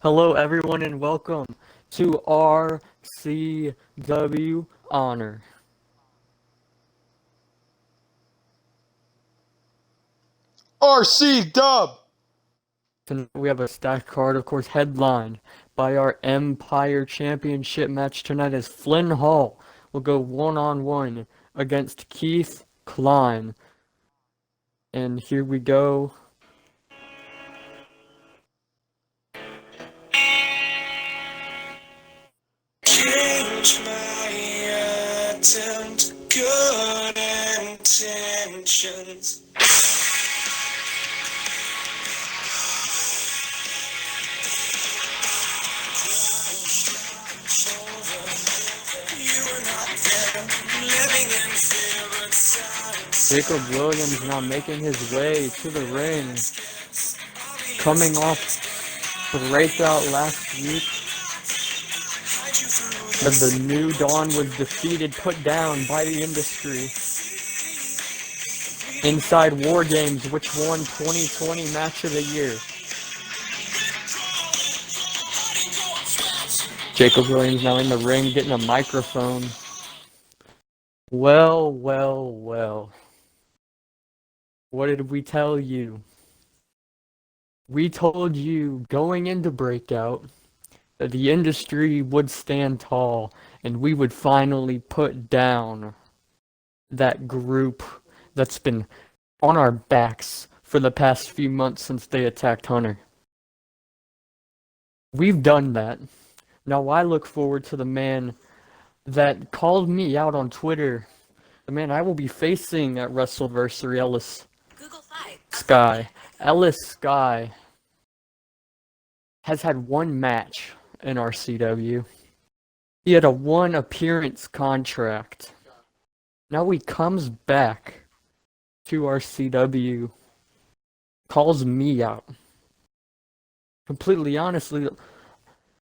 Hello, everyone, and welcome to RCW Honor. RC Dub! Tonight we have a stacked card, of course, headlined by our Empire Championship match tonight as Flynn Hall will go one-on-one against Keith Cline. And here we go. Change my attempt, good intentions. You were not there, living in fear, but silence. Jacob Williams now making his way to the ring, coming off breakout last week. As the New Dawn was defeated, put down by the Industry. Inside War Games, which won 2020 Match of the Year. Jacob Williams now in the ring, getting a microphone. Well. What did we tell you? We told you going into Breakout that the Industry would stand tall and we would finally put down that group that's been on our backs for the past few months since they attacked Hunter. We've done that. Now I look forward to the man that called me out on Twitter. The man I will be facing at WrestleVersary, Ellis Sky has had one match in RCW. He had a one appearance contract. Now he comes back to RCW, calls me out. Completely honestly,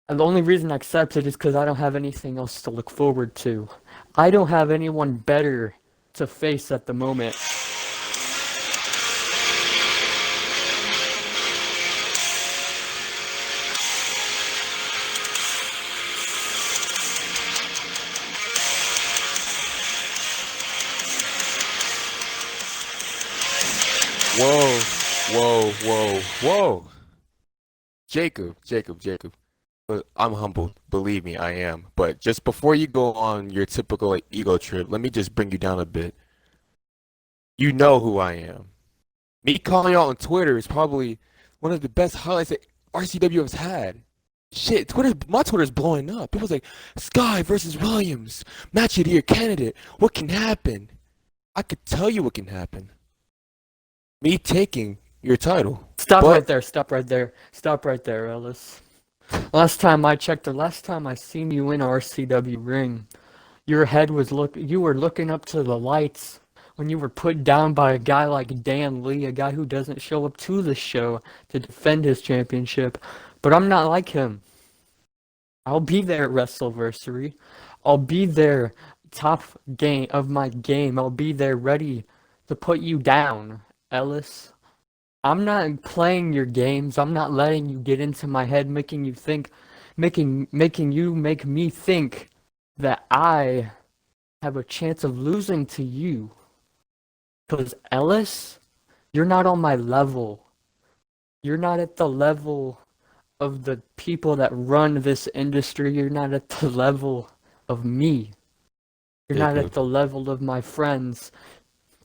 and the only reason I accepted is because I don't have anything else to look forward to. I don't have anyone better to face at the moment. Whoa. Jacob. But I'm humbled. Believe me, I am. But just before you go on your typical ego trip, let me just bring you down a bit. You know who I am. Me calling you out on Twitter is probably one of the best highlights that RCW has had. Shit, my Twitter's blowing up. People's like, Sky versus Williams, match of the year candidate. What can happen? I could tell you what can happen. Me taking your title. Stop right there, Ellis. Last time I checked, the last time I seen you in RCW ring, your head was you were looking up to the lights when you were put down by a guy like Dan Lee, a guy who doesn't show up to the show to defend his championship. But I'm not like him. I'll be there at WrestleVersary. I'll be there top game of my game. I'll be there ready to put you down, Ellis. I'm not playing your games. I'm not letting you get into my head, making you make me think that I have a chance of losing to you. Because Ellis, you're not on my level. You're not at the level of the people that run this industry. You're not at the level of me. You're not at the level of my friends.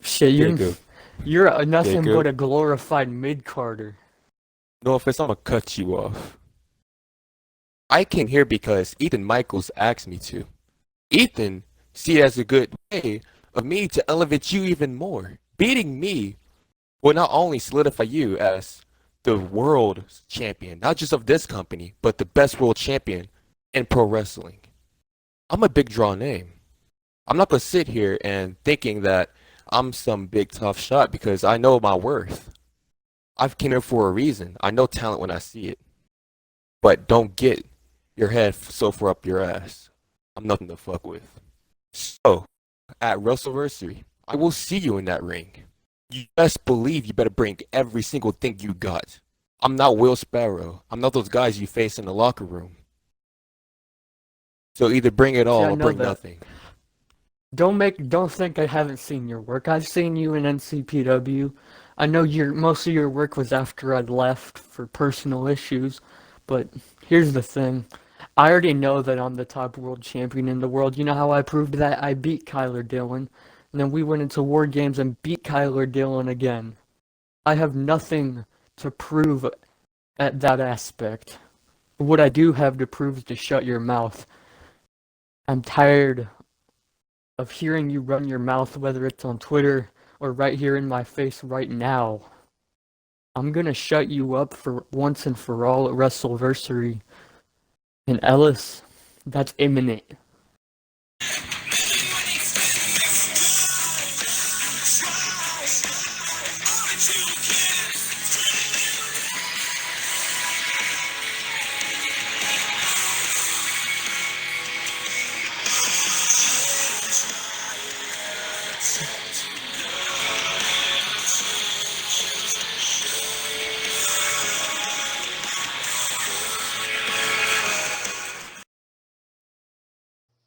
Shit, you're nothing but a glorified mid-carder. No offense, I'm gonna cut you off. I came here because Ethan Michaels asked me to. Ethan see it as a good way of me to elevate you even more. Beating me will not only solidify you as the world champion, not just of this company, but the best world champion in pro wrestling. I'm a big draw name. I'm not gonna sit here and thinking that I'm some big tough shot because I know my worth. I've came here for a reason. I know talent when I see it. But don't get your head so far up your ass. I'm nothing to fuck with. So, at WrestleVersary, I will see you in that ring. You best believe you better bring every single thing you got. I'm not Will Sparrow. I'm not those guys you face in the locker room. So either bring it See, all I or know bring that. nothing. Don't think I haven't seen your work. I've seen you in NCPW. I know most of your work was after I'd left for personal issues, but here's the thing. I already know that I'm the top world champion in the world. You know how I proved that? I beat Kyler Dillon, and then we went into War Games and beat Kyler Dillon again. I have nothing to prove at that aspect. What I do have to prove is to shut your mouth. I'm tired of hearing you run your mouth, whether it's on Twitter or right here in my face right now. I'm gonna shut you up for once and for all at WrestleVersary. And Ellis, that's imminent.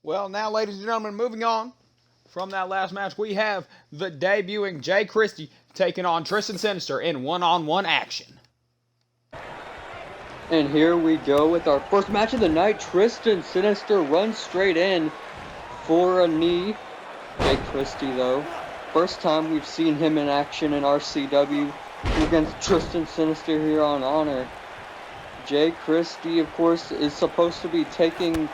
Well, now, ladies and gentlemen, moving on from that last match, we have the debuting Jay Christie taking on Tristan Sinister in one-on-one action. And here we go with our first match of the night. Tristan Sinister runs straight in for a knee. Jay Christie, though. First time we've seen him in action in RCW against Tristan Sinister here on Honor. Jay Christie, of course, is supposed to be taking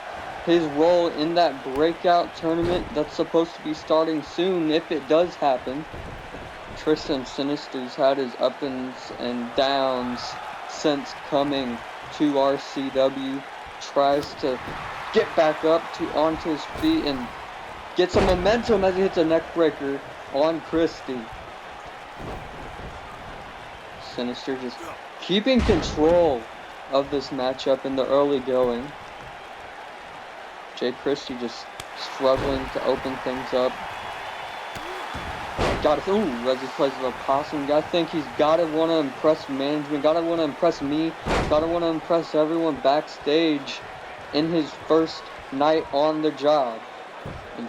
his role in that breakout tournament that's supposed to be starting soon, if it does happen. Tristan Sinister's had his ups and downs since coming to RCW. Tries to get back up onto his feet and get some momentum as he hits a neck breaker on Christie. Sinister just keeping control of this matchup in the early going. Jay Christie just struggling to open things up. As he plays the possum, I think he's gotta want to impress management, gotta want to impress me, gotta want to impress everyone backstage in his first night on the job. And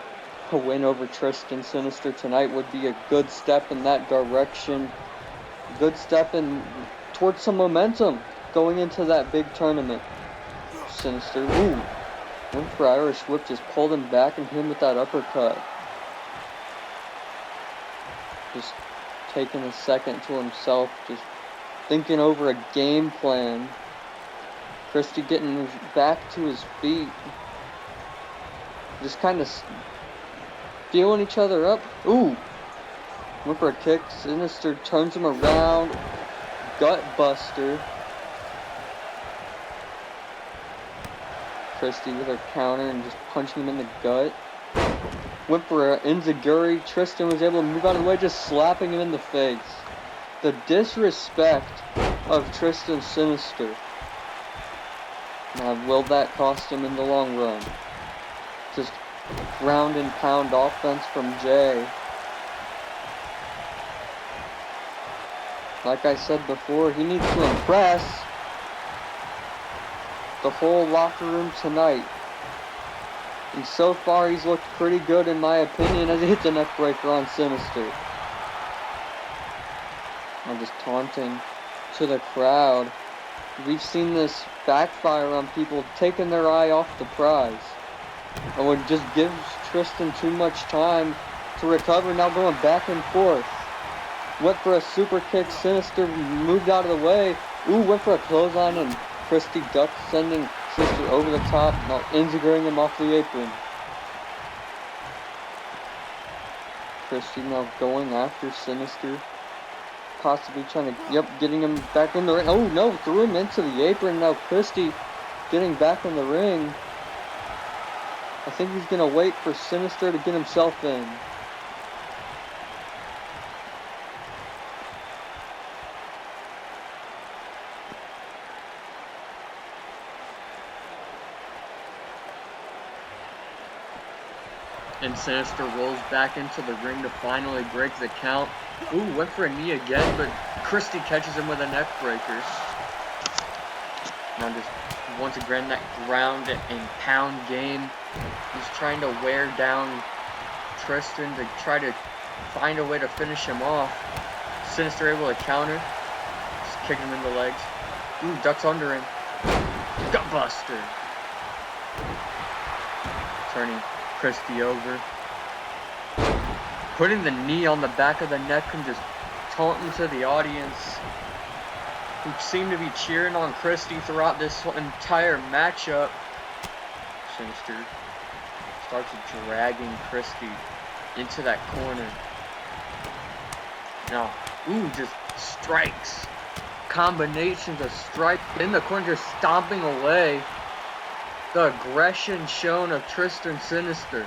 a win over Tristan Sinister tonight would be a good step in that direction. Good step towards some momentum going into that big tournament. Sinister, went for Irish whip, just pulled him back and hit him with that uppercut. Just taking a second to himself, just thinking over a game plan. Christie getting back to his feet. Just kind of feeling each other up. Went for a kick. Sinister turns him around. Gut buster. Christie with her counter and just punching him in the gut. Went for an enziguri. Tristan was able to move out of the way, just slapping him in the face. The disrespect of Tristan Sinister. Now, will that cost him in the long run? Just ground and pound offense from Jay. Like I said before, he needs to impress the whole locker room tonight. And so far, he's looked pretty good in my opinion as he hits a neck breaker on Sinister. I'm just taunting to the crowd. We've seen this backfire on people taking their eye off the prize. And it just gives Tristan too much time to recover, now going back and forth. Went for a super kick, Sinister moved out of the way. Went for a clothesline and Christie ducked, sending Sinister over the top, now enziguring him off the apron. Christie now going after Sinister. Possibly trying to, getting him back in the ring. Oh no, threw him into the apron. Now Christie getting back in the ring. I think he's going to wait for Sinister to get himself in. And Sinister rolls back into the ring to finally break the count. Went for a knee again, but Christie catches him with a neck breaker. Now just once again that ground and pound game. He's trying to wear down Tristan to try to find a way to finish him off. Sinister able to counter. Just kicking him in the legs. Ooh, ducks under him. Gutbuster. Turning Christie over. Putting the knee on the back of the neck and just taunting to the audience, who seem to be cheering on Christie throughout this entire matchup. Sinister starts dragging Christie into that corner. Now, ooh, just strikes. Combinations of strikes in the corner, just stomping away the aggression shown of Tristan Sinister.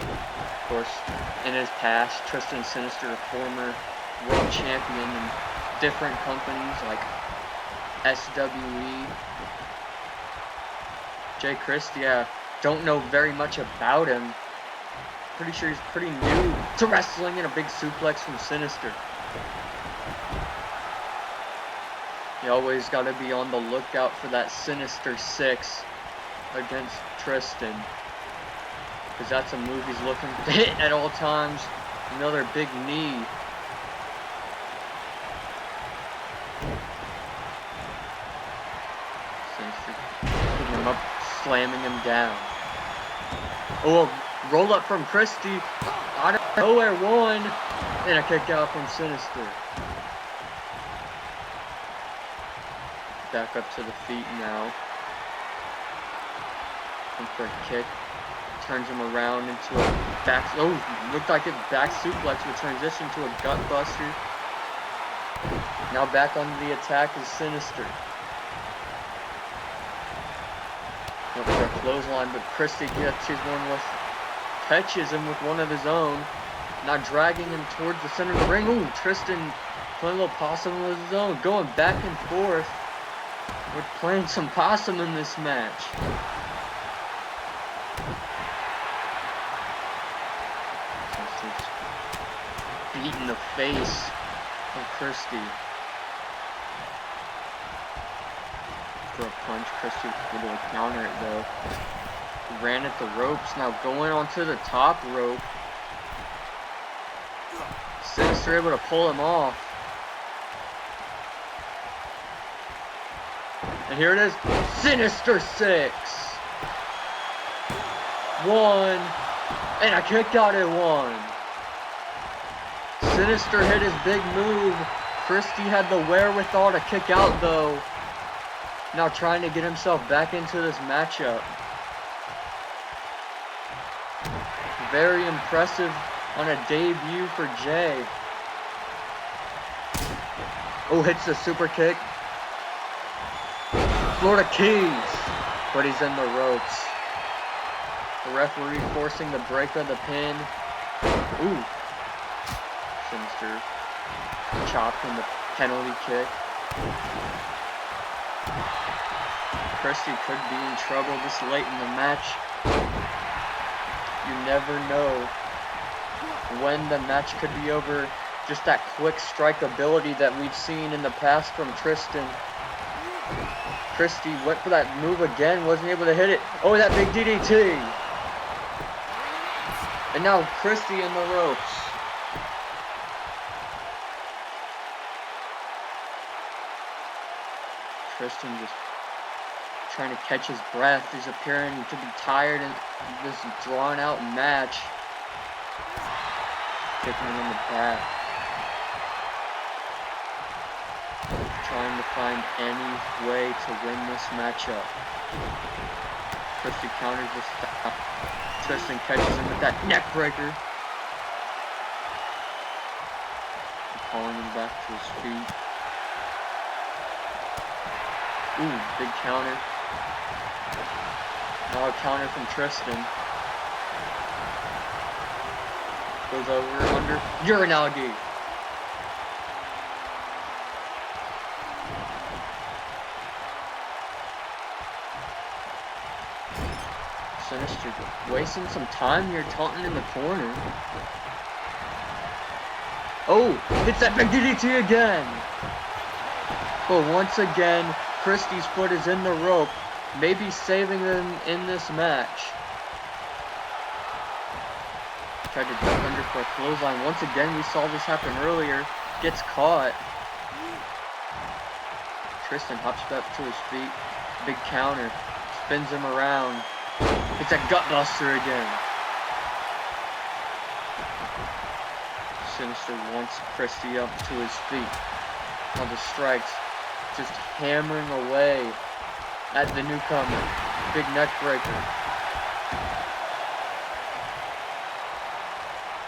Of course, in his past, Tristan Sinister, a former world champion in different companies like SWE. Jay Christie, don't know very much about him. Pretty sure he's pretty new to wrestling, and a big suplex from Sinister. You always got to be on the lookout for that Sinister 6 against Tristan, because that's a move he's looking to hit at all times. Another big knee. Sinister picking him up, slamming him down. Oh, roll up from Christie. Out of nowhere, one. And a kick out from Sinister. Back up to the feet now. Looking for a kick. Turns him around into a back. Oh, looked like a back suplex would transition to a gut buster. Now back on the attack is Sinister. Looking for a clothesline, but Christie catches him with one of his own. Now dragging him towards the center of the ring. Ooh, Tristan playing a little possum with his own. Going back and forth. We're playing some possum in this match. Beating the face of Christie. For a punch, Christie was able to counter it though. Ran at the ropes, now going onto the top rope. Sinister able to pull him off. And here it is, Sinister 6. 1, and a kick out at 1. Sinister hit his big move. Christie had the wherewithal to kick out though. Now trying to get himself back into this matchup. Very impressive on a debut for Jay. Oh, hits the super kick. Florida Keys, but he's in the ropes. The referee forcing the break of the pin. Ooh. Sinister chopped in the penalty kick. Christie could be in trouble this late in the match. You never know when the match could be over. Just that quick strike ability that we've seen in the past from Tristan. Christie went for that move again, wasn't able to hit it. Oh, that big DDT. And now Christie in the ropes. Tristan just trying to catch his breath. He's appearing to be tired in this drawn out match. Kicking him in the back. Trying to find any way to win this matchup. Christie counters the stop. Tristan catches him with that neck breaker. Calling him back to his feet. Ooh, big counter. Now a counter from Tristan. Goes over under. Urinagi. Sinister wasting some time here, taunting in the corner. Oh, hits that big DDT again. But once again, Christie's foot is in the rope, maybe saving them in this match. Tried to duck under for a clothesline. Once again, we saw this happen earlier. Gets caught. Tristan hops back to his feet. Big counter. Spins him around. Hits a gutbuster again. Sinister wants Christie up to his feet. On the strikes. Just hammering away at the newcomer. Big neck breaker.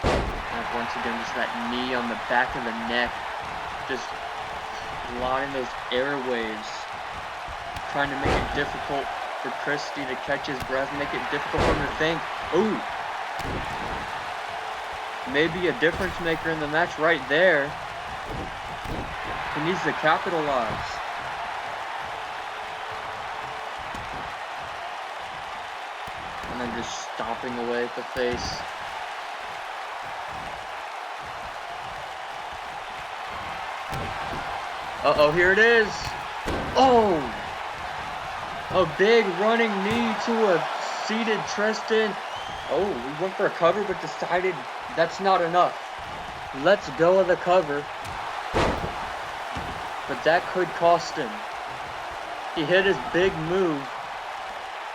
And once again, just that knee on the back of the neck. Just lining those airwaves. Trying to make it difficult for Christie to catch his breath. Make it difficult for him to think. Ooh. Maybe a difference maker in the match right there. He needs to capitalize. And then just stomping away at the face. Uh-oh, here it is. Oh! A big running knee to a seated Tristan. Oh, we went for a cover but decided that's not enough. Let's go of the cover. But that could cost him. He hit his big move,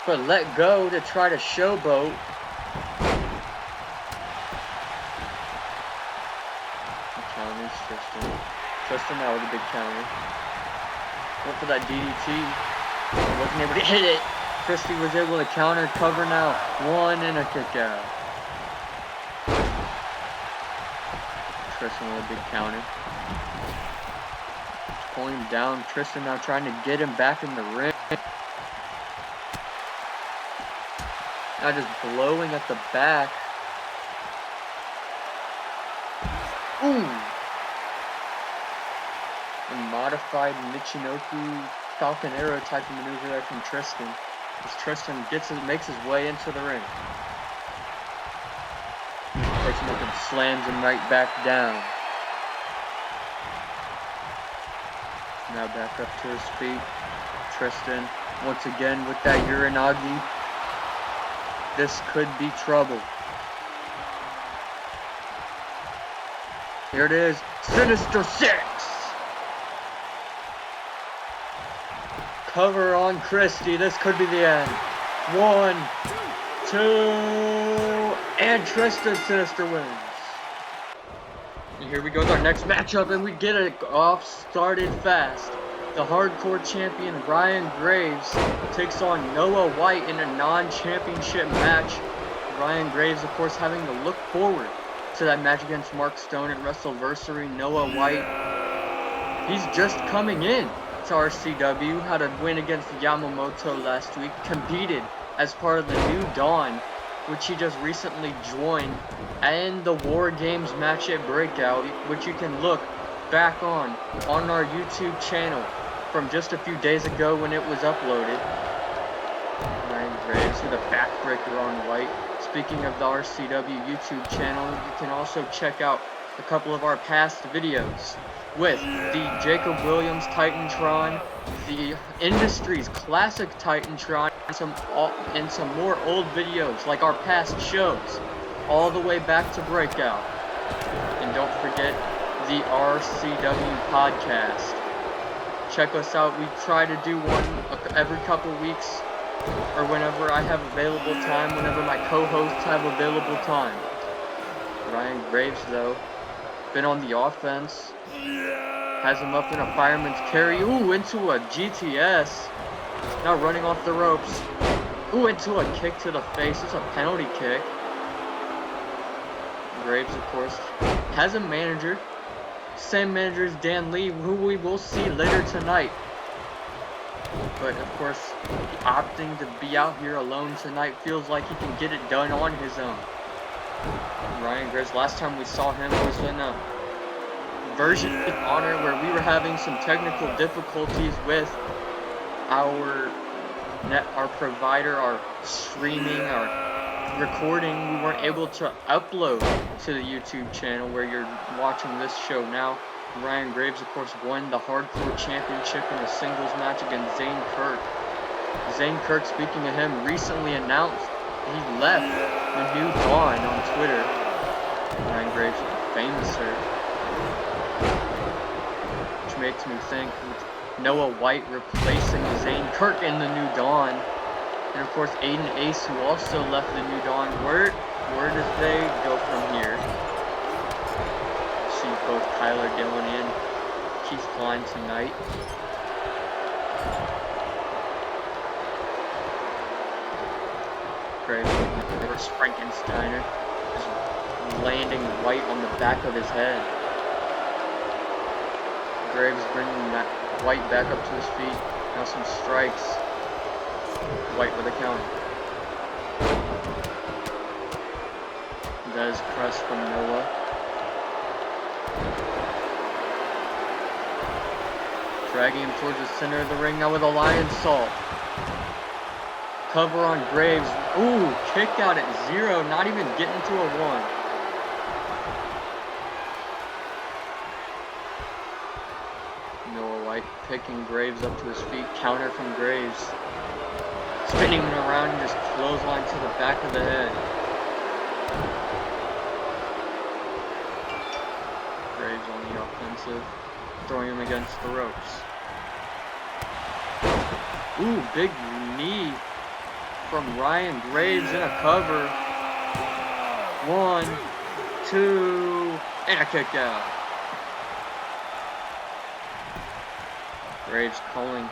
but let go to try to showboat. The counters, Tristan. Tristan now with a big counter. Went for that DDT. Wasn't able to hit it. Christie was able to counter, cover now. One and a kick out. Tristan with a big counter. Pulling him down. Tristan now trying to get him back in the ring. Now just blowing at the back. Ooh! A modified Michinoku Falcon Arrow type of maneuver there from Tristan. As Tristan makes his way into the ring. Takes him up and slams him right back down. Now back up to his feet. Tristan once again with that Uranagi. This could be trouble. Here it is. Sinister 6! Cover on Christie. This could be the end. 1, 2, and Tristan Sinister wins. And here we go with our next matchup, and we get it off started fast. The hardcore champion Ryan Graves takes on Noah White in a non-championship match. Ryan Graves, of course, having to look forward to that match against Mark Stone at WrestleVersary. Noah White, he's just coming in to RCW, had a win against Yamamoto last week, competed as part of the New Dawn, which he just recently joined, and the War Games match at Breakout, which you can look back on our YouTube channel from just a few days ago when it was uploaded. Ryan Graves with a backbreaker on White. Speaking of the RCW YouTube channel, you can also check out a couple of our past videos with the Jacob Williams Titantron, the industry's classic Titantron, and some more old videos like our past shows, all the way back to Breakout. And don't forget the RCW podcast. Check us out. We try to do one every couple weeks, or whenever I have available time, whenever my co-hosts have available time. Ryan Graves, though, been on the offense. Has him up in a fireman's carry. Ooh, into a GTS. Now running off the ropes. Ooh, into a kick to the face. It's a penalty kick. Graves, of course, has a manager. Same manager as Dan Lee, who we will see later tonight. But, of course, opting to be out here alone tonight feels like he can get it done on his own. Ryan Graves, last time we saw him was in a version of Honor where we were having some technical difficulties with our provider, our streaming, our recording. We weren't able to upload to the YouTube channel where you're watching this show now. Ryan Graves, of course, won the Hardcore Championship in a singles match against Zayn Kirk. Zayn Kirk, speaking of him, recently announced he left the New Dawn on Twitter. Ryan Graves, famous sir. Which makes me think with Noah White replacing Zayn Kirk in the New Dawn. And of course, Aiden Ace, who also left the New Dawn. Where does they go from here? See both Tyler Dillon and Keith Cline tonight. Graves, Frankensteiner, just landing White on the back of his head. Graves bringing that White back up to his feet. Now some strikes. White with a counter. Does press from Noah. Dragging him towards the center of the ring now with a lion salt. Cover on Graves. Ooh, kick out at 0, not even getting to a 1. Noah White picking Graves up to his feet. Counter from Graves. Spinning him around and just clothesline to the back of the head. Graves on the offensive. Throwing him against the ropes. Ooh, big knee from Ryan Graves in a cover. 1, 2, and a kick out. Graves calling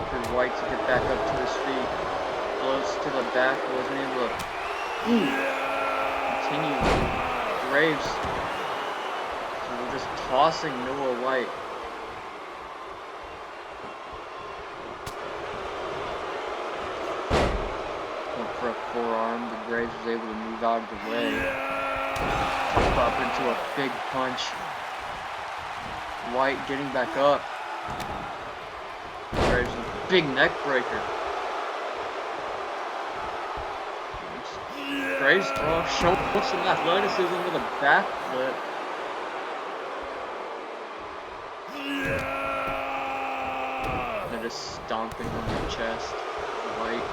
for White to get back up to his feet. Close to the back, wasn't able to continue. Graves just tossing Noah White. Went for a forearm, but Graves was able to move out of the way. Pop up into a big punch. White getting back up. Graves with a big neck breaker. Graves showing some athleticism with a backflip. They're just stomping on the chest. White.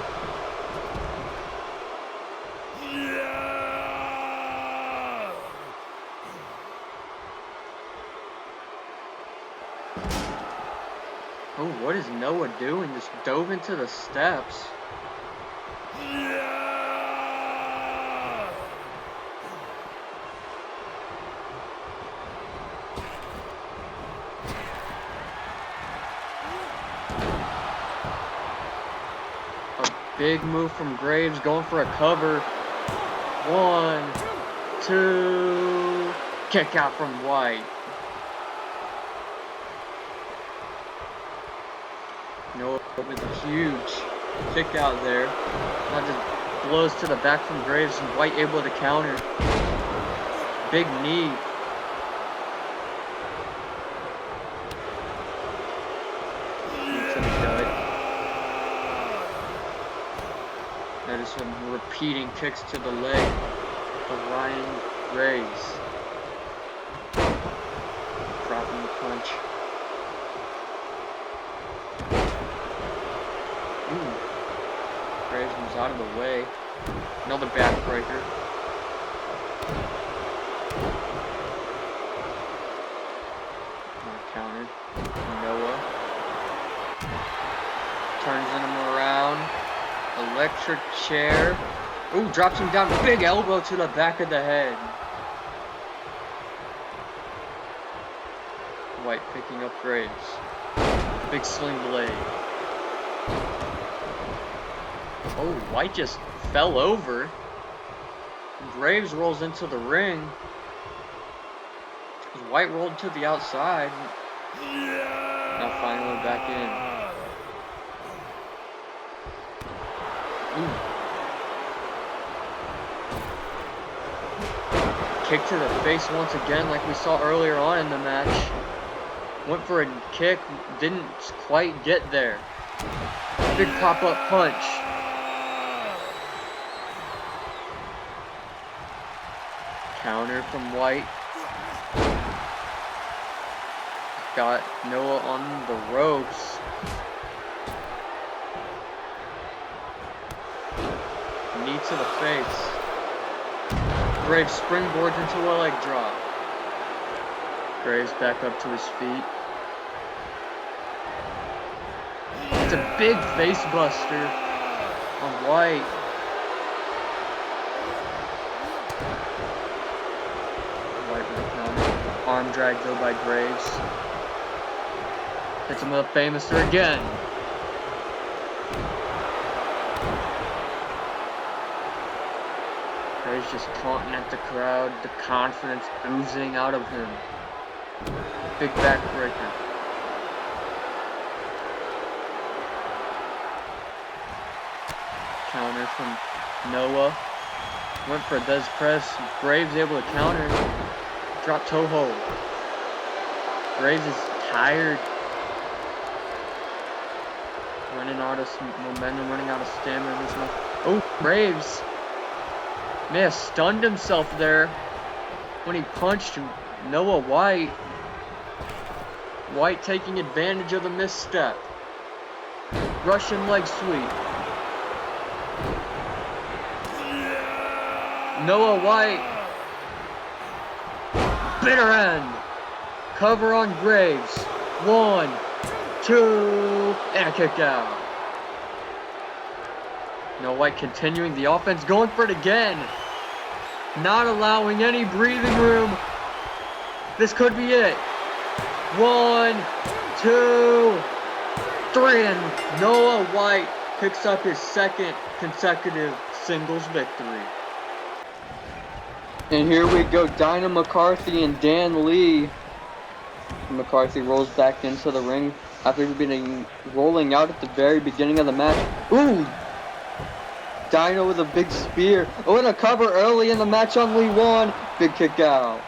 Oh, what is Noah doing? Just dove into the steps. A big move from Graves, going for a cover. 1, 2, kick out from White. Noah with a huge kick out there. Now just blows to the back from Graves and White able to counter. Big knee. To the gut. That is some repeating kicks to the leg of Ryan Graves. Dropping the punch. Graves moves out of the way. Another backbreaker. Countered. Noah. Turns him around. Electric chair. Ooh, drops him down. Big elbow to the back of the head. White picking up Graves. Big sling blade. Oh, White just fell over. Graves rolls into the ring. White rolled to the outside. Now finally back in. Ooh. Kick to the face once again like we saw earlier on in the match. Went for a kick, didn't quite get there. Big pop-up punch. Counter from White. got Noah on the ropes. Knee to the face. Graves springboards into a leg drop. Graves back up to his feet. It's a big face buster on White. White with a counter. Arm drag though by Graves. Hits him with a famouser again. Graves just taunting at the crowd, the confidence oozing out of him. Big backbreaker. Counter from Noah. Went for a Des press. Graves able to counter. Drop toe hold. Graves is tired. Running out of momentum, running out of stamina. Oh, Graves may have stunned himself there when he punched Noah White. White taking advantage of the misstep. Russian leg sweep. Noah White. Bitter end. Cover on Graves. 1, 2, and a kick out. Noah White continuing the offense, going for it again. Not allowing any breathing room. This could be it. 1, 2, 3, and Noah White picks up his second consecutive singles victory. And here we go, Dino McCarthy and Dan Lee. McCarthy rolls back into the ring after being rolling out at the very beginning of the match. Ooh! Dino with a big spear. Oh, and a cover early in the match on Lee 1. Big kick out.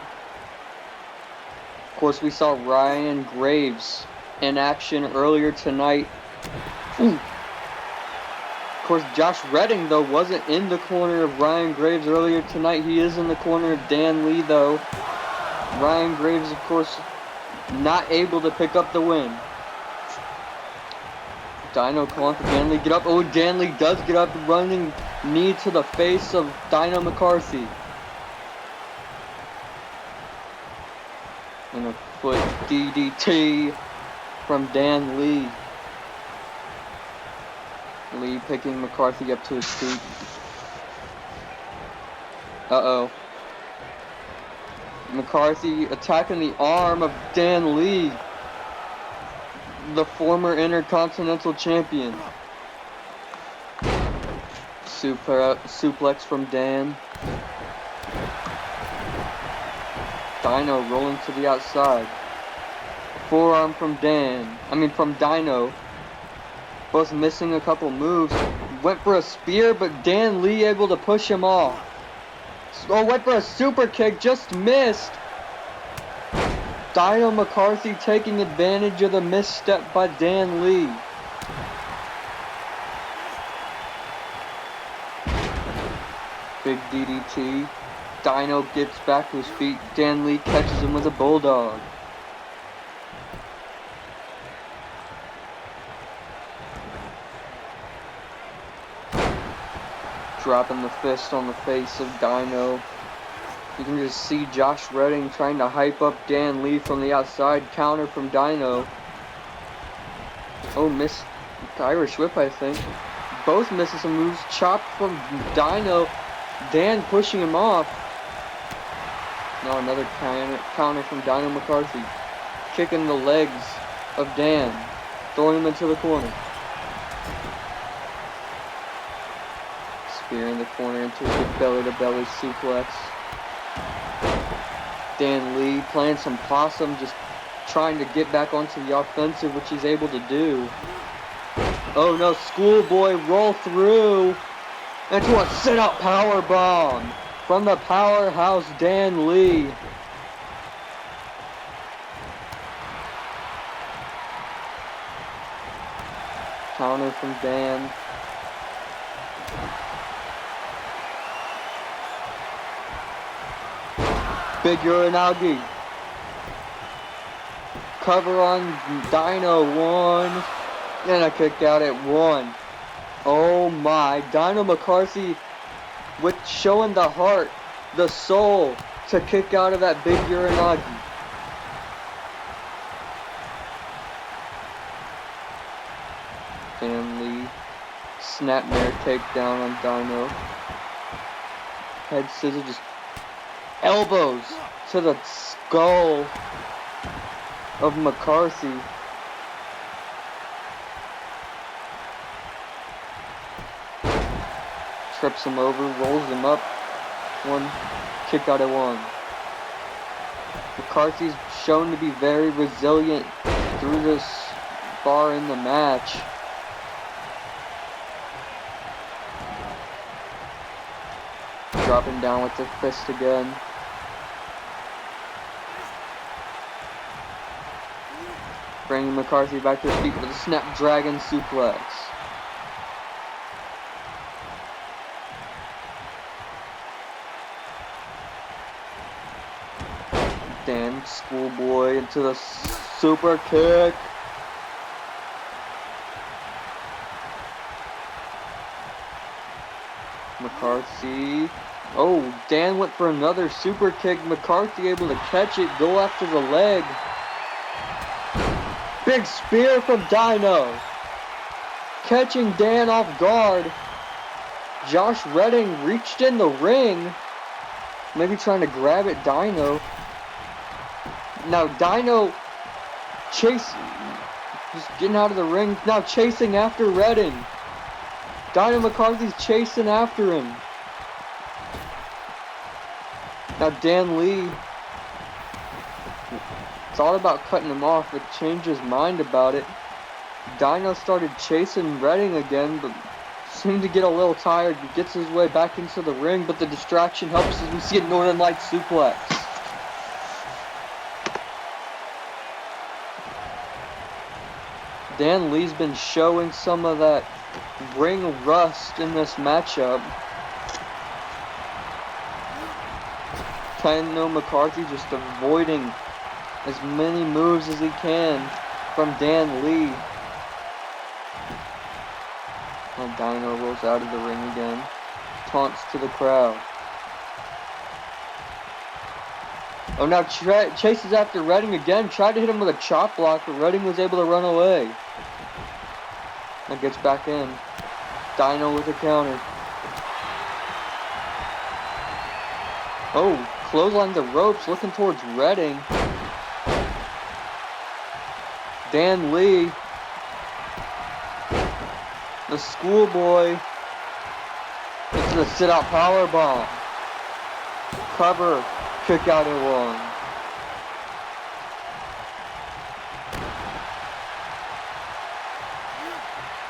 Of course, we saw Ryan Graves in action earlier tonight. Ooh. Of course, Josh Redding, though, wasn't in the corner of Ryan Graves earlier tonight. He is in the corner of Dan Lee, though. Ryan Graves, of course, not able to pick up the win. Dino calling for Dan Lee, get up. Oh, Dan Lee does get up, running knee to the face of Dino McCarthy. And a foot DDT from Dan Lee. Lee picking McCarthy up to his feet. Uh-oh. McCarthy attacking the arm of Dan Lee, the former Intercontinental Champion. Suplex from Dan. Dino rolling to the outside. Forearm from from Dino. Both missing a couple moves. Went for a spear, but Dan Lee able to push him off. Oh, went for a super kick, just missed. Dino McCarthy taking advantage of the misstep by Dan Lee. Big DDT. Dino gets back to his feet. Dan Lee catches him with a bulldog. Dropping the fist on the face of Dino. You can just see Josh Redding trying to hype up Dan Lee from the outside. Counter from Dino. Oh, missed the Irish whip, I think. Both misses some moves. Chop from Dino. Dan pushing him off. Now another counter from Dino McCarthy. Kicking the legs of Dan. Throwing him into the corner. Spear in the corner into a belly-to-belly suplex. Dan Lee playing some possum, just trying to get back onto the offensive, which he's able to do. Oh no, schoolboy roll through into a sit-up power bomb from the powerhouse Dan Lee. Counter from Dan. Big Uranagi. Cover on Dino, 1. And a kick out at 1. Oh my, Dino McCarthy with showing the heart, the soul to kick out of that big Uranagi. Dan Lee, snapmare takedown on Dino. Head scissor, just elbows to the skull of McCarthy. Trips him over, rolls him up. 1, kick out at 1. McCarthy's shown to be very resilient through this far in the match. Dropping down with the fist again. Bringing McCarthy back to his feet with a snapdragon suplex. Dan, schoolboy into the super kick. McCarthy. Oh, Dan went for another super kick. McCarthy able to catch it, go after the leg. Big spear from Dino. Catching Dan off guard. Josh Redding reached in the ring. Maybe trying to grab at Dino. Now Dino just getting out of the ring. Now chasing after Redding. Dino McCarthy's chasing after him. Now Dan Lee thought about cutting him off, but changed his mind about it. Dino started chasing Redding again, but seemed to get a little tired. He gets his way back into the ring, but the distraction helps as we see a Northern Lights suplex. Dan Lee's been showing some of that ring rust in this matchup. Dino McCarthy just avoiding as many moves as he can from Dan Lee. And Dino rolls out of the ring again. Taunts to the crowd. Oh, now chases after Redding again. Tried to hit him with a chop block, but Redding was able to run away. Now gets back in. Dino with a counter. Oh, clothesline the ropes, looking towards Redding. Dan Lee. The schoolboy. It's the sit-out powerbomb. Cover. Kick out at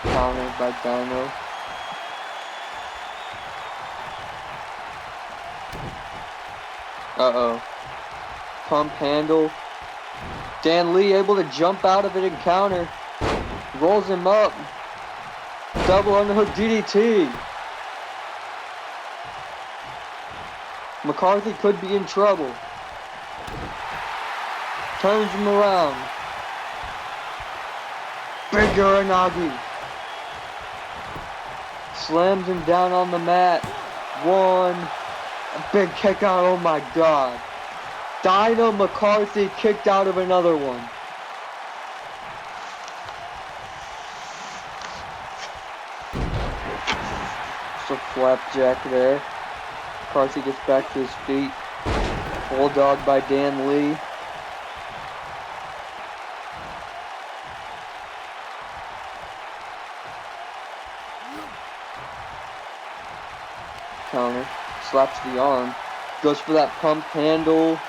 1. Countered by Dino. Uh-oh. Pump handle. Dan Lee able to jump out of it and counter. Rolls him up. Double underhook DDT. McCarthy could be in trouble. Turns him around. Big Uranagi. Slams him down on the mat. 1. A big kick out. Oh my god. Dino McCarthy kicked out of another one. Just a flapjack there. McCarthy gets back to his feet. Bulldog by Dan Lee. Counter. Slaps the arm. Goes for that pump handle.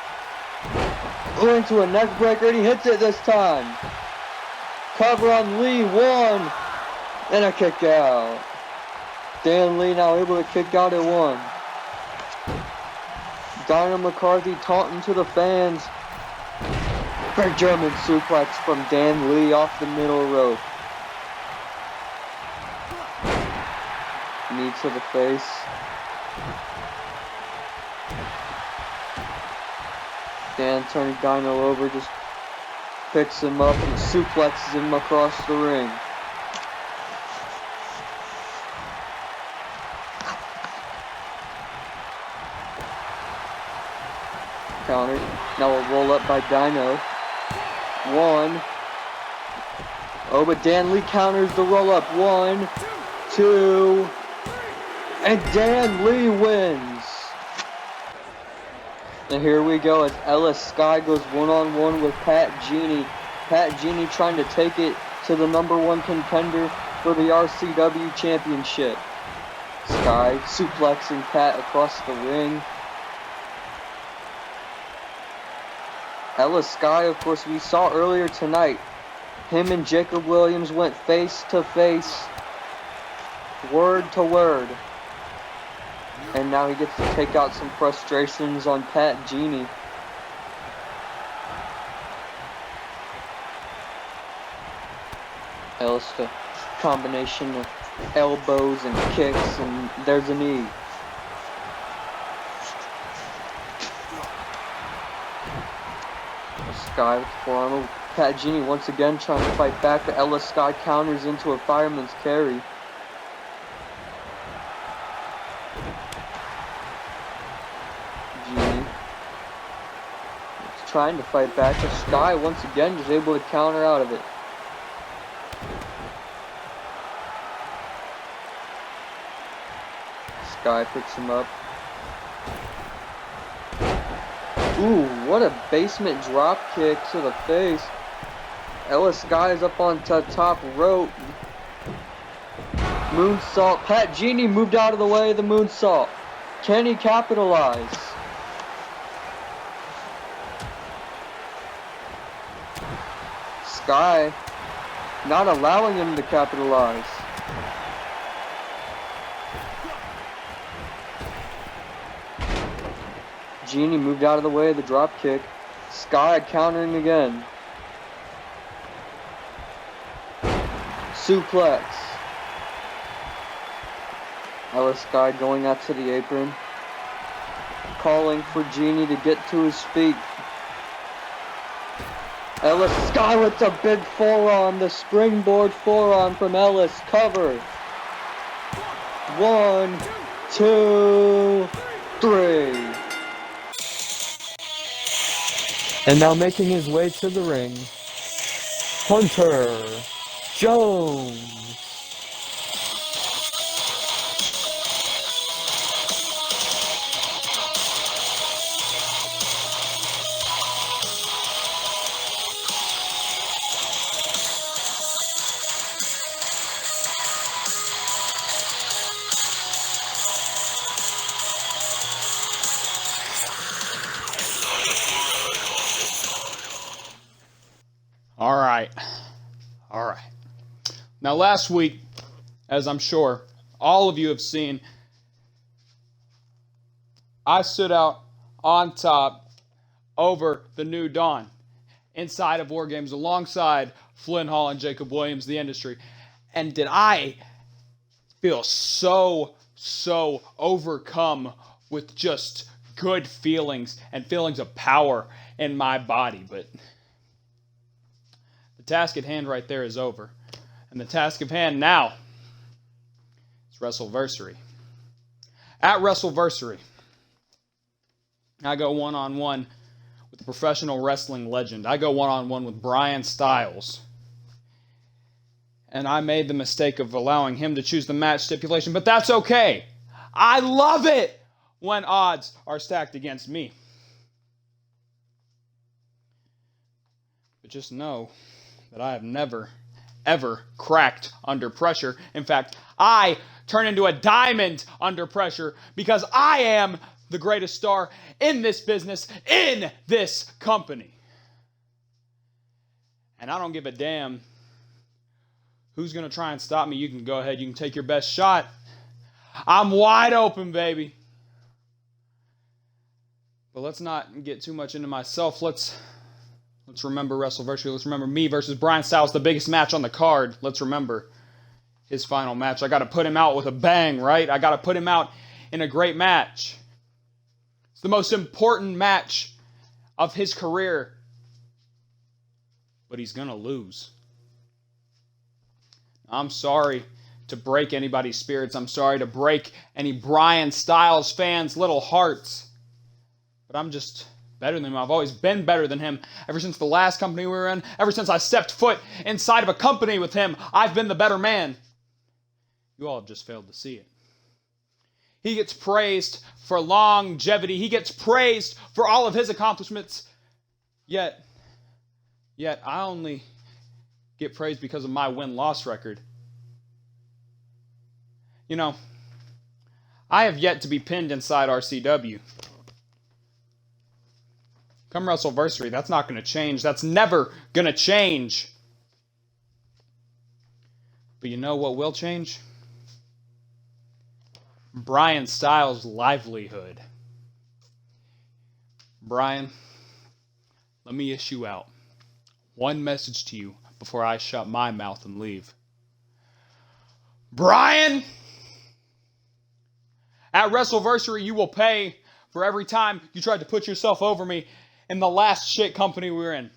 Oh, into a neck breaker, and he hits it this time. Cover on Lee. 1. And a kick out. Dan Lee now able to kick out at 1. Dino McCarthy taunting to the fans. Big German suplex from Dan Lee off the middle rope. Knee to the face. Dan turning Dino over, just picks him up and suplexes him across the ring. Counter. Now a roll up by Dino. 1. Oh, but Dan Lee counters the roll up. 1, 2, and Dan Lee wins. And here we go as Ellis Sky goes one-on-one with Pat Genie. Pat Genie trying to take it to the #1 contender for the RCW Championship. Sky suplexing Pat across the ring. Ellis Sky, of course, we saw earlier tonight. Him and Jacob Williams went face to face, word to word. And now he gets to take out some frustrations on Pat Genie. Ellis, the combination of elbows and kicks, and there's a knee. Sky with the forearm. Pat Genie once again trying to fight back, but Ellis Sky counters into a fireman's carry. Genie is trying to fight back, but Sky once again is able to counter out of it. Sky picks him up. Ooh, what a basement drop kick to the face. Ellis Sky is up on top rope. Moonsault. Pat Genie moved out of the way of the moonsault. Can he capitalize? Sky not allowing him to capitalize. Genie moved out of the way of the drop kick. Sky countering again. Suplex. Ellis Sky going out to the apron. Calling for Genie to get to his feet. Ellis Sky with the big forearm. The springboard forearm from Ellis. Cover. 1, 2, 3. And now making his way to the ring, Hunter Jones. All right. Now, last week, as I'm sure all of you have seen, I stood out on top over the New Dawn inside of War Games alongside Flynn Hall and Jacob Williams, the industry. And did I feel so overcome with just good feelings and feelings of power in my body. But the task at hand right there is over. And the task of hand now is WrestleVersary. At WrestleVersary, I go one-on-one with a professional wrestling legend. I go one-on-one with Brian Styles. And I made the mistake of allowing him to choose the match stipulation, but that's okay. I love it when odds are stacked against me. But just know that I have never, ever cracked under pressure. In fact, I turn into a diamond under pressure because I am the greatest star in this business, in this company. And I don't give a damn who's going to try and stop me. You can go ahead. You can take your best shot. I'm wide open, baby. But let's not get too much into myself. Let's remember WrestleVersary. Let's remember me versus Brian Styles, the biggest match on the card. Let's remember his final match. I got to put him out with a bang, right? I got to put him out in a great match. It's the most important match of his career. but he's going to lose. I'm sorry to break anybody's spirits. I'm sorry to break any Bryan Styles fans' little hearts. But I'm just better than him. I've always been better than him. Ever since the last company we were in, ever since I stepped foot inside of a company with him, I've been the better man. You all have just failed to see it. He gets praised for longevity. He gets praised for all of his accomplishments. Yet I only get praised because of my win-loss record. You know, I have yet to be pinned inside RCW. Come WrestleVersary, that's not going to change. That's never going to change. But you know what will change? Bryan Styles' livelihood. Bryan, let me issue out one message to you before I shut my mouth and leave. Bryan, at WrestleVersary, you will pay for every time you tried to put yourself over me in the last shit company we were in.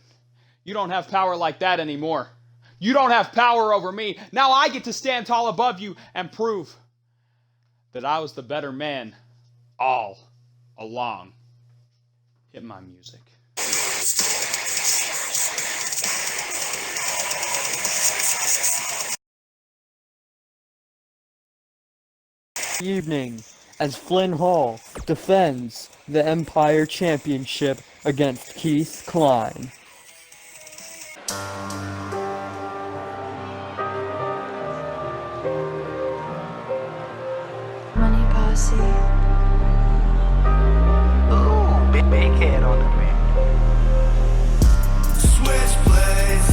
You don't have power like that anymore. You don't have power over me. Now I get to stand tall above you and prove that I was the better man all along. Hit my music. Evening as Flynn Hall defends the Empire Championship against Keith Cline. Money Posse. Ooh, big head on the man. Switchblades,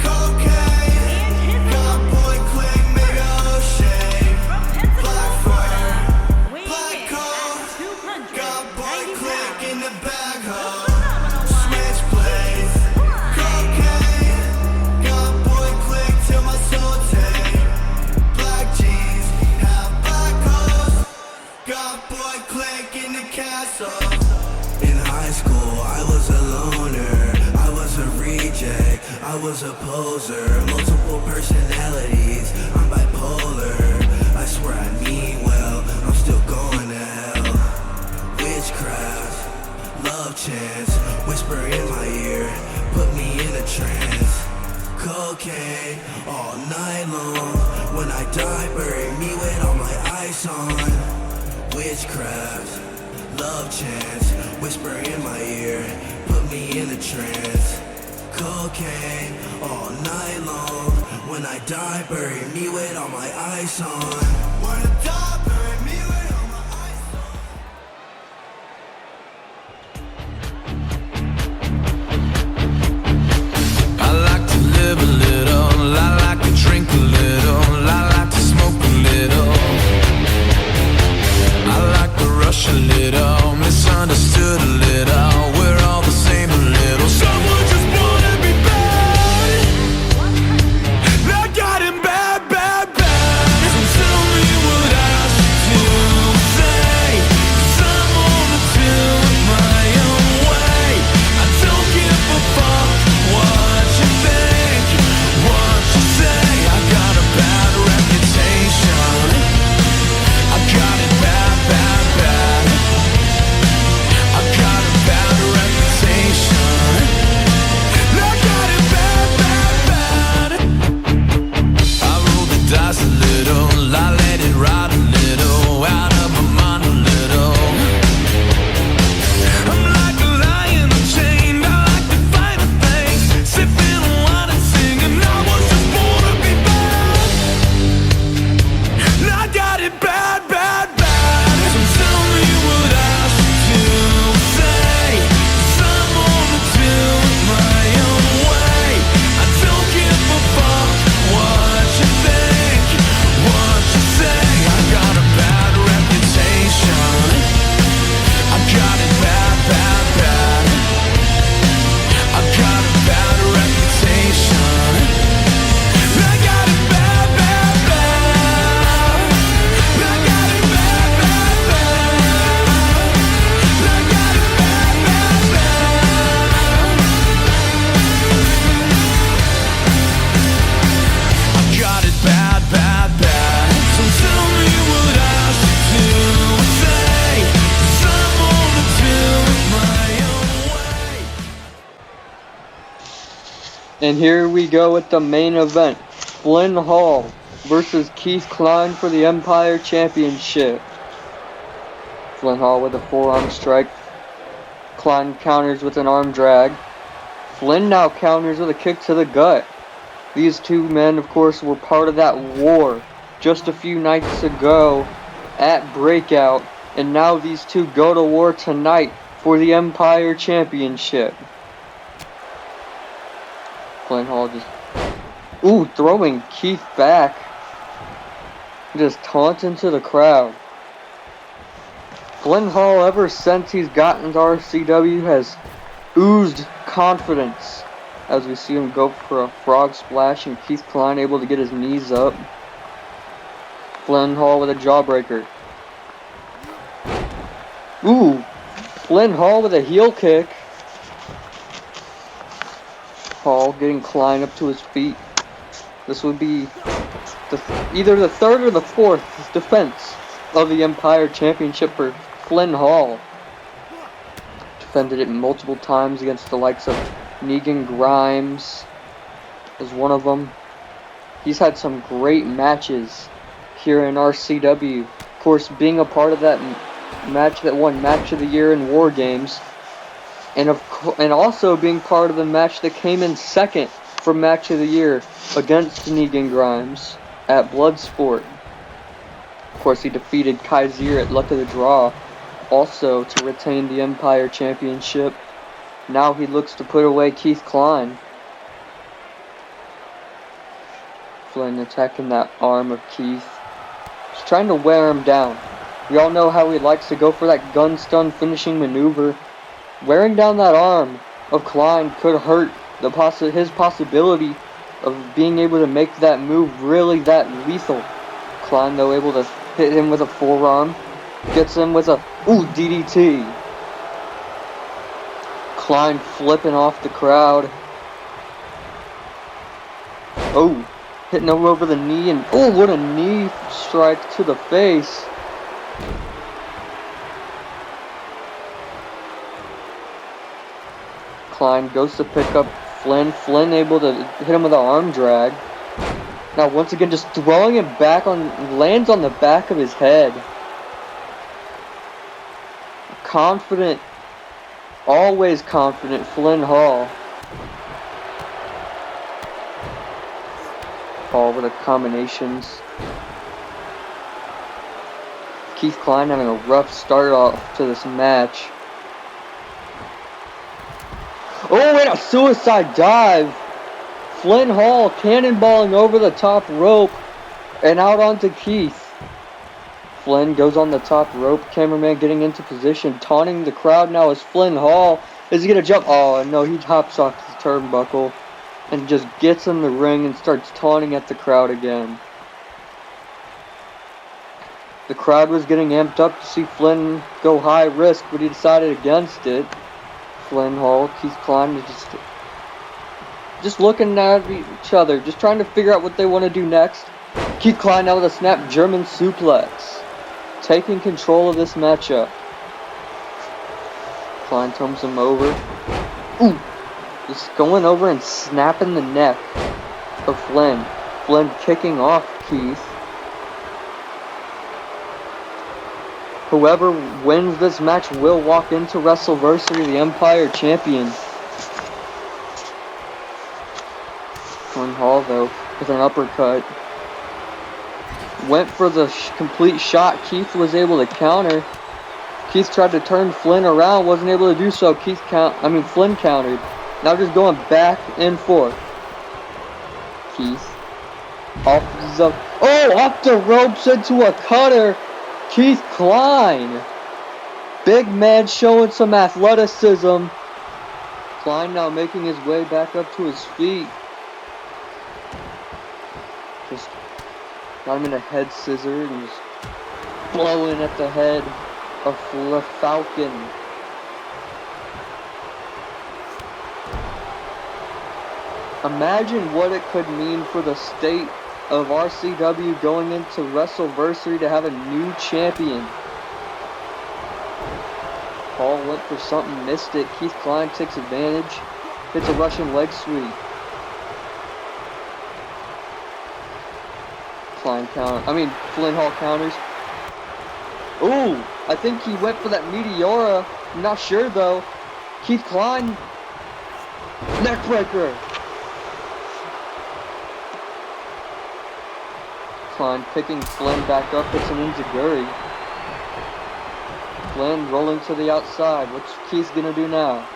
cocaine, got boy quick, nigga O'Shea, black fire, black coat, got boy quick in the bag hole. Switchblades, cocaine, got boy quick till my soul take. Black jeans, have black hoes, got boy quick in the castle. In high school, I was a loner, I was a reject, I was a poser, multiple personalities, I'm bipolar. I swear I mean well, I'm still going to hell. Witchcraft, love chance, whisper in my ear, put me in a trance. Cocaine, all night long, when I die, bury me with all my ice on. Witchcraft, love chance, whisper in my ear, put me in a trance. Cocaine, all night long, when I die, bury me with all my ice on. When I die, bury me with all my ice on. I like to live a little, I like to drink a little, I like to smoke a little, I like to rush a little, misunderstood a little, we're all the same a little. Someone just wanna be bad, I got him bad, bad, bad. So tell me what And here we go with the main event. Flynn Hall versus Keith Cline for the Empire Championship. Flynn Hall with a forearm strike. Cline counters with an arm drag. Flynn now counters with a kick to the gut. These two men, of course, were part of that war just a few nights ago at Breakout. And now these two go to war tonight for the Empire Championship. Flynn Hall just... throwing Keith back. Just taunting to the crowd. Flynn Hall, ever since he's gotten to RCW, has oozed confidence. As we see him go for a frog splash and Keith Cline able to get his knees up. Flynn Hall with a jawbreaker. Flynn Hall with a heel kick. Hall getting Cline up to his feet. This would be either the third or the fourth defense of the Empire Championship for Flynn Hall. Defended it multiple times against the likes of Negan Grimes as one of them. He's had some great matches here in RCW. Of course, being a part of that match that won Match of the Year in War Games. And also being part of the match that came in second for Match of the Year against Negan Grimes at Bloodsport. Of course, he defeated Kaiser at Luck of the Draw, also to retain the Empire Championship. Now he looks to put away Keith Cline. Flynn attacking that arm of Keith. Just trying to wear him down. We all know how he likes to go for that gun stun finishing maneuver. Wearing down that arm of Cline could hurt his possibility of being able to make that move really that lethal. Cline, though, able to hit him with a forearm. Gets him with a DDT. Cline flipping off the crowd. Hitting him over the knee, and what a knee strike to the face. Cline goes to pick up Flynn. Flynn able to hit him with an arm drag. Now once again just throwing it back lands on the back of his head. Confident, always confident Flynn Hall. Hall with the combinations. Keith Cline having a rough start off to this match. And a suicide dive. Flynn Hall cannonballing over the top rope and out onto Keith. Flynn goes on the top rope. Cameraman getting into position, taunting the crowd now as Flynn Hall. Is he going to jump? Oh, no, he hops off the turnbuckle and just gets in the ring and starts taunting at the crowd again. The crowd was getting amped up to see Flynn go high risk, but he decided against it. Flynn Hall, Keith Cline is just looking at each other, just trying to figure out what they want to do next. Keith Cline now with a snap German suplex, taking control of this matchup. Cline turns him over. Just going over and snapping the neck of Flynn. Flynn kicking off Keith. Whoever wins this match will walk into WrestleVersary the Empire Champion. Flynn Hall, though, with an uppercut. Went for the complete shot. Keith was able to counter. Keith tried to turn Flynn around, wasn't able to do so. Flynn countered. Now just going back and forth. Keith. Off the ropes into a cutter. Keith Cline. Big man showing some athleticism. Cline now making his way back up to his feet. Just got him in a head scissor and just blowing at the head of the Falcon. Imagine what it could mean for the state of RCW going into WrestleVersary to have a new champion. Hall went for something, missed it. Keith Cline takes advantage, hits a Russian leg sweep. Flynn Hall counters. Ooh, I think he went for that Meteora. I'm not sure though. Keith Cline. Neckbreaker. Cline picking Flynn back up. It's an enziguri. Flynn rolling to the outside. What's Keith gonna do now?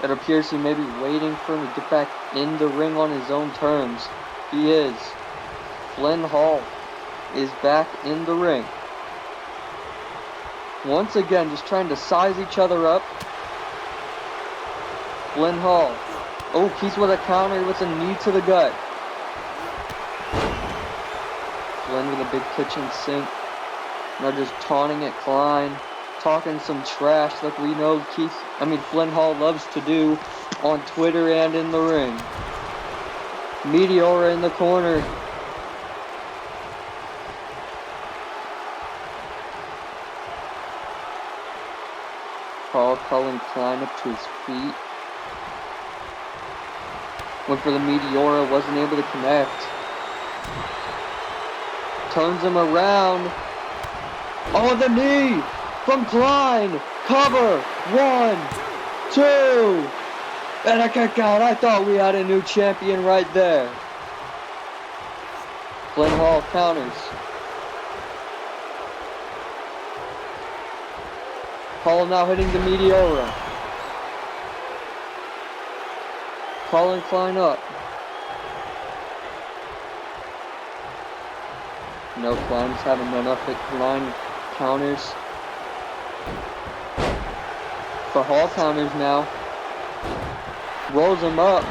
It appears he may be waiting for him to get back in the ring on his own terms. He is. Flynn Hall is back in the ring. Once again, just trying to size each other up. Flynn Hall. Oh, Keith with a counter with a knee to the gut. Flynn with a big kitchen sink. Now just taunting at Cline. Talking some trash like we know Flynn Hall loves to do on Twitter and in the ring. Meteora in the corner. Hall calling Cline up to his feet. Went for the Meteora, wasn't able to connect. Turns him around. Oh, the knee from Cline. Cover. 1, 2. And a kick out. I thought we had a new champion right there. Flynn Hall counters. Hall now hitting the Meteora. Calling Cline up. No, Cline's having enough at Cline counters. For Hall counters now. Rolls him up.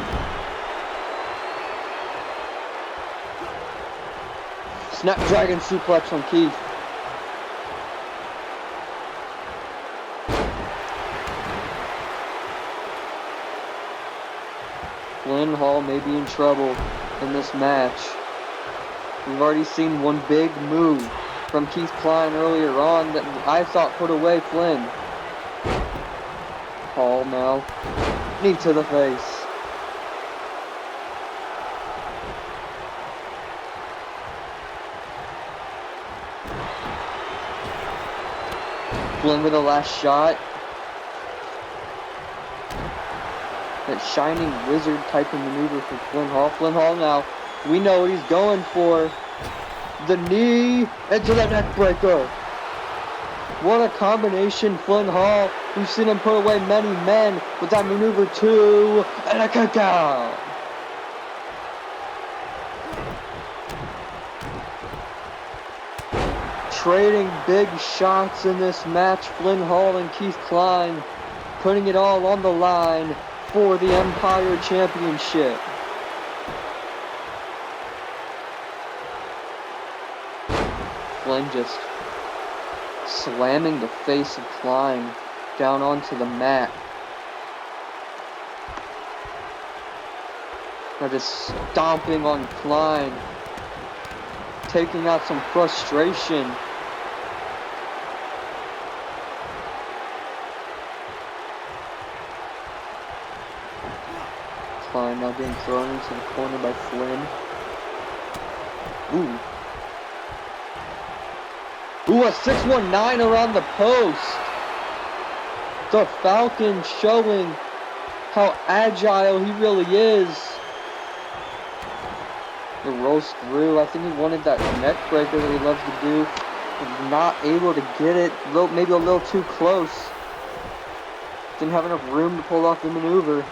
Snapdragon suplex from Keith. Flynn Hall may be in trouble in this match. We've already seen one big move from Keith Cline earlier on that I thought put away Flynn. Hall now. Knee to the face. Flynn with the last shot. That shining wizard type of maneuver for Flynn Hall. Flynn Hall now. We know what he's going for. The knee into the neck breaker. What a combination, Flynn Hall. We've seen him put away many men with that maneuver too. And a kick out. Trading big shots in this match. Flynn Hall and Keith Cline putting it all on the line for the Empire Championship. Flynn just slamming the face of Cline down onto the mat. Now just stomping on Cline, taking out some frustration. Cline now being thrown into the corner by Flynn. Ooh. Ooh, a 619 around the post. The Falcon showing how agile he really is. It rolls through. I think he wanted that neck breaker that he loves to do. Was not able to get it. Maybe a little too close. Didn't have enough room to pull off the maneuver.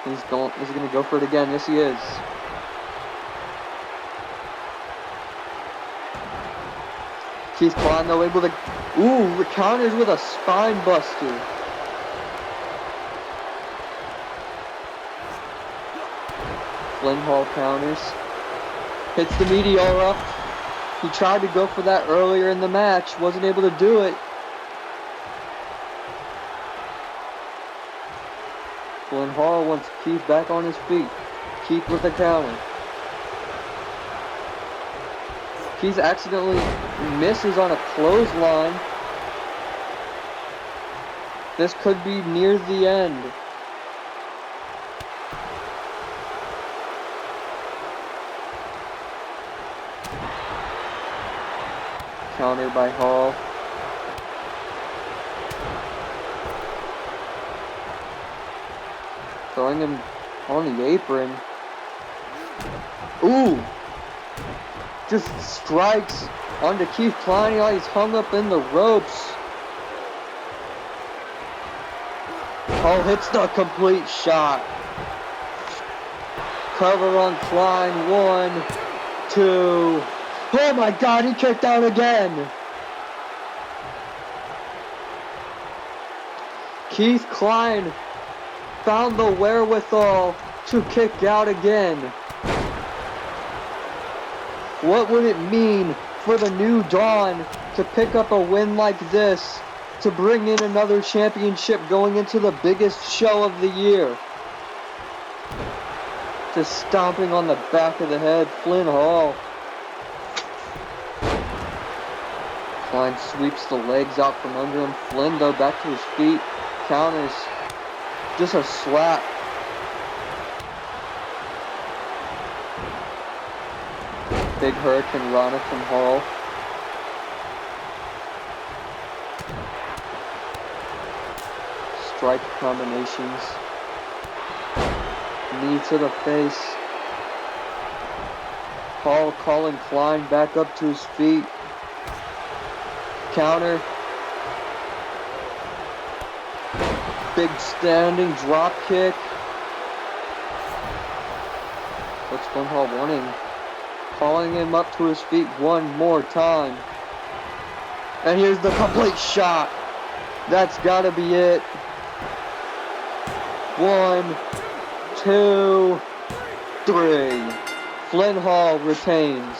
Is he going to go for it again? Yes, he is. Keith Cline though able to, ooh, counters with a spine buster. Flynn Hall counters. Hits the Meteora. He tried to go for that earlier in the match. Wasn't able to do it. Flynn Hall wants Keith back on his feet. Keith with the counter. Keith accidentally misses on a clothesline. This could be near the end. Counter by Hall. Throwing him on the apron. Ooh! Just strikes onto Keith Cline while he's hung up in the ropes. Hall hits the complete shot. Cover on Cline. 1, 2. Oh my god, he kicked out again! Keith Cline found the wherewithal to kick out again. What would it mean for the New Dawn to pick up a win like this, to bring in another championship going into the biggest show of the year? Just stomping on the back of the head, Flynn Hall. Cline sweeps the legs out from under him. Flynn, though, back to his feet. Counters. Just a slap. Big Hurricane Rana from Hall. Strike combinations. Knee to the face. Hall calling Cline back up to his feet. Counter. Big standing drop kick. What's Flynn Hall wanting? Calling him up to his feet one more time. And here's the complete shot. That's gotta be it. 1, 2, 3. Flynn Hall retains.